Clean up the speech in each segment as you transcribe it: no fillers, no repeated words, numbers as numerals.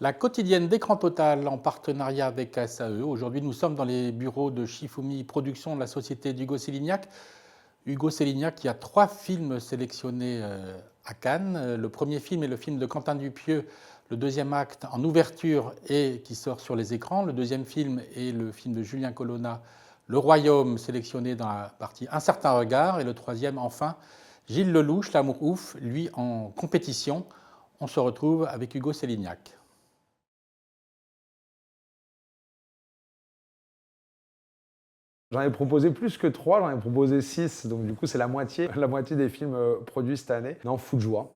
La quotidienne d'Écran Total en partenariat avec SAE. Aujourd'hui, nous sommes dans les bureaux de Shifumi Productions de la société d'Hugo Sélignac. Hugo Sélignac qui a 3 films sélectionnés à Cannes. Le premier film est le film de Quentin Dupieux, le deuxième acte en ouverture et qui sort sur les écrans. Le deuxième film est le film de Julien Colonna, Le Royaume, sélectionné dans la partie Un certain regard. Et le troisième, enfin, Gilles Lelouch, L'amour ouf, lui en compétition. On se retrouve avec Hugo Sélignac. J'en ai proposé plus que 3, j'en ai proposé 6, donc du coup c'est la moitié, la moitié des films produits cette année. Non, fou de joie.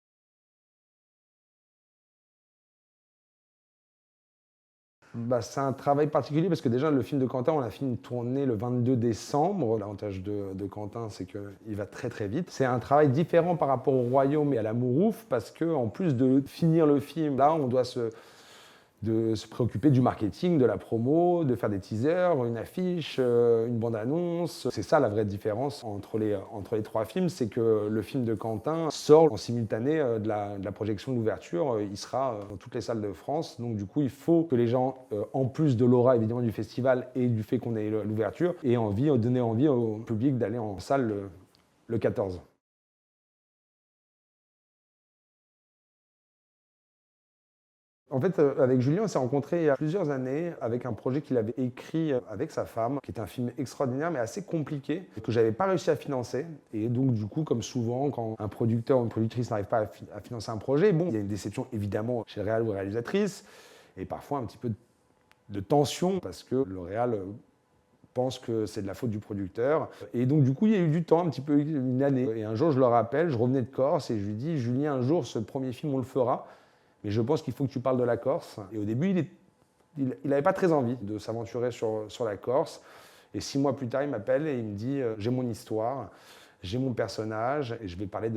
C'est un travail particulier parce que déjà le film de Quentin, on a fini de tourner le 22 décembre. L'avantage de Quentin, c'est qu'il va très très vite. C'est un travail différent par rapport au Royaume et à L'amour ouf parce qu'en plus de finir le film, là on doit se préoccuper du marketing, de la promo, de faire des teasers, une affiche, une bande-annonce. C'est ça la vraie différence entre les 3 films, c'est que le film de Quentin sort en simultané de la projection de l'ouverture. Il sera dans toutes les salles de France. Donc du coup, il faut que les gens, en plus de l'aura évidemment du festival et du fait qu'on ait l'ouverture, aient envie, donner envie au public d'aller en salle le 14. En fait, avec Julien, on s'est rencontrés il y a plusieurs années avec un projet qu'il avait écrit avec sa femme, qui est un film extraordinaire mais assez compliqué, que j'avais pas réussi à financer. Et donc, du coup, comme souvent, quand un producteur ou une productrice n'arrive pas à financer un projet, bon, il y a une déception évidemment chez le réal ou la réalisatrice, et parfois un petit peu de tension parce que le réal pense que c'est de la faute du producteur. Et donc, du coup, il y a eu du temps, un petit peu une année. Et un jour, je le rappelle, je revenais de Corse et je lui dis, Julien, un jour, ce premier film, on le fera. Mais je pense qu'il faut que tu parles de la Corse. Et au début, il n'avait pas très envie de s'aventurer sur la Corse. Et 6 mois plus tard, il m'appelle et il me dit j'ai mon histoire, j'ai mon personnage, et je vais parler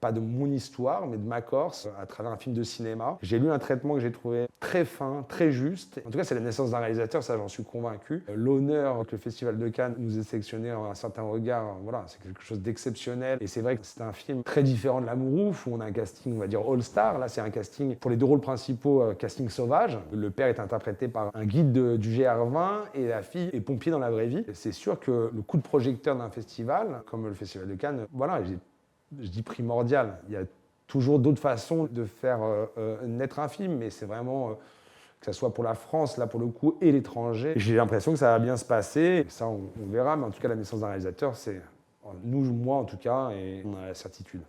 pas de mon histoire, mais de ma Corse à travers un film de cinéma. J'ai lu un traitement que j'ai trouvé très fin, très juste. En tout cas, c'est la naissance d'un réalisateur, ça j'en suis convaincu. L'honneur que le Festival de Cannes nous ait sélectionné en Un certain regard, voilà, c'est quelque chose d'exceptionnel. Et c'est vrai que c'est un film très différent de L'amour ouf, où on a un casting, on va dire, all-star. Là, c'est un casting, pour les 2 rôles principaux, casting sauvage. Le père est interprété par un guide du GR20 et la fille est pompier dans la vraie vie. Et c'est sûr que le coup de projecteur d'un festival, comme le Festival de Cannes, voilà, je dis primordial. Il y a toujours d'autres façons de faire naître un film, mais c'est vraiment, que ce soit pour la France, là pour le coup, et l'étranger. J'ai l'impression que ça va bien se passer. Ça, on verra, mais en tout cas, la naissance d'un réalisateur, c'est nous, moi en tout cas, et on a la certitude.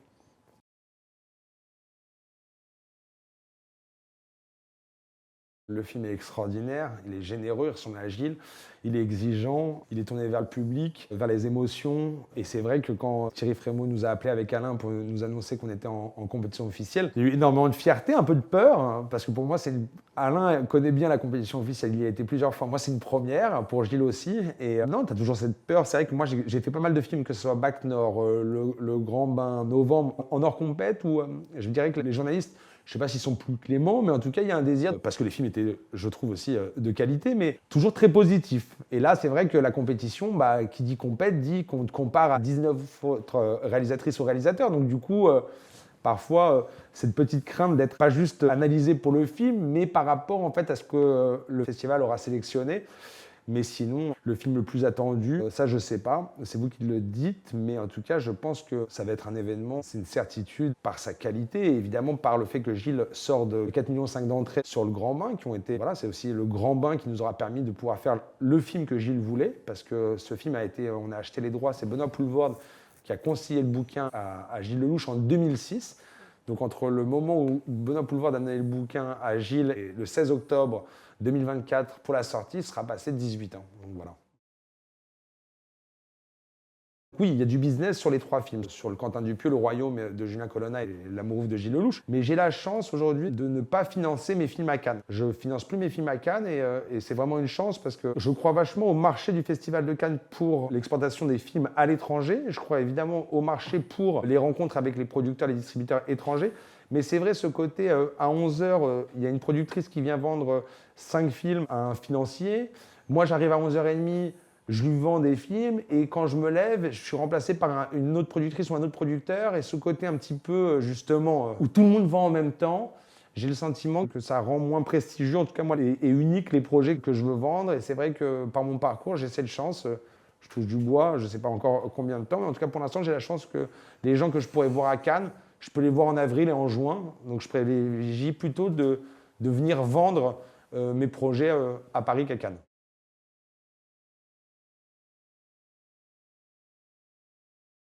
Le film est extraordinaire, il est généreux, il ressemble à Gilles, il est exigeant, il est tourné vers le public, vers les émotions. Et c'est vrai que quand Thierry Frémaux nous a appelés avec Alain pour nous annoncer qu'on était en compétition officielle, il y a eu énormément de fierté, un peu de peur, hein, parce que pour moi, Alain connaît bien la compétition officielle, il y a été plusieurs fois. Moi, c'est une première, pour Gilles aussi. Et non, tu as toujours cette peur. C'est vrai que moi, j'ai fait pas mal de films, que ce soit Bac Nord, le Grand Bain, Novembre, en hors compète, où je dirais que les journalistes, je ne sais pas s'ils sont plus cléments, mais en tout cas, il y a un désir, parce que les films étaient, je trouve aussi, de qualité, mais toujours très positif. Et là, c'est vrai que la compétition, qui dit compète, dit qu'on te compare à 19 autres réalisatrices ou réalisateurs. Donc du coup, parfois, cette petite crainte d'être pas juste analysé pour le film, mais par rapport en fait à ce que le festival aura sélectionné. Mais sinon, le film le plus attendu, ça je sais pas, c'est vous qui le dites, mais en tout cas je pense que ça va être un événement, c'est une certitude par sa qualité et évidemment par le fait que Gilles sort de 4,5 millions d'entrées sur le Grand Bain qui ont été, voilà, c'est aussi le Grand Bain qui nous aura permis de pouvoir faire le film que Gilles voulait, parce que ce film a été, on a acheté les droits, c'est Benoît Poulvord qui a conseillé le bouquin à Gilles Lelouch en 2006. Donc entre le moment où Benoît Poulvord a donné le bouquin à Gilles et le 16 octobre 2024 pour la sortie, il sera passé 18 ans. Donc voilà. Oui, il y a du business sur les 3 films, sur le Quentin Dupieux, Le Royaume de Julien Colonna et L'amour ouf de Gilles Lelouch. Mais j'ai la chance aujourd'hui de ne pas financer mes films à Cannes. Je finance plus mes films à Cannes et c'est vraiment une chance parce que je crois vachement au marché du Festival de Cannes pour l'exportation des films à l'étranger. Je crois évidemment au marché pour les rencontres avec les producteurs, les distributeurs étrangers. Mais c'est vrai, ce côté, à 11h, il y a une productrice qui vient vendre 5 films à un financier. Moi, j'arrive à 11h30, je lui vends des films et quand je me lève, je suis remplacé par une autre productrice ou un autre producteur. Et ce côté un petit peu, justement, où tout le monde vend en même temps, j'ai le sentiment que ça rend moins prestigieux, en tout cas moi, et unique les projets que je veux vendre. Et c'est vrai que par mon parcours, j'ai cette chance, je touche du bois, je ne sais pas encore combien de temps, mais en tout cas pour l'instant, j'ai la chance que les gens que je pourrais voir à Cannes, je peux les voir en avril et en juin. Donc je privilégie plutôt de venir vendre mes projets à Paris qu'à Cannes.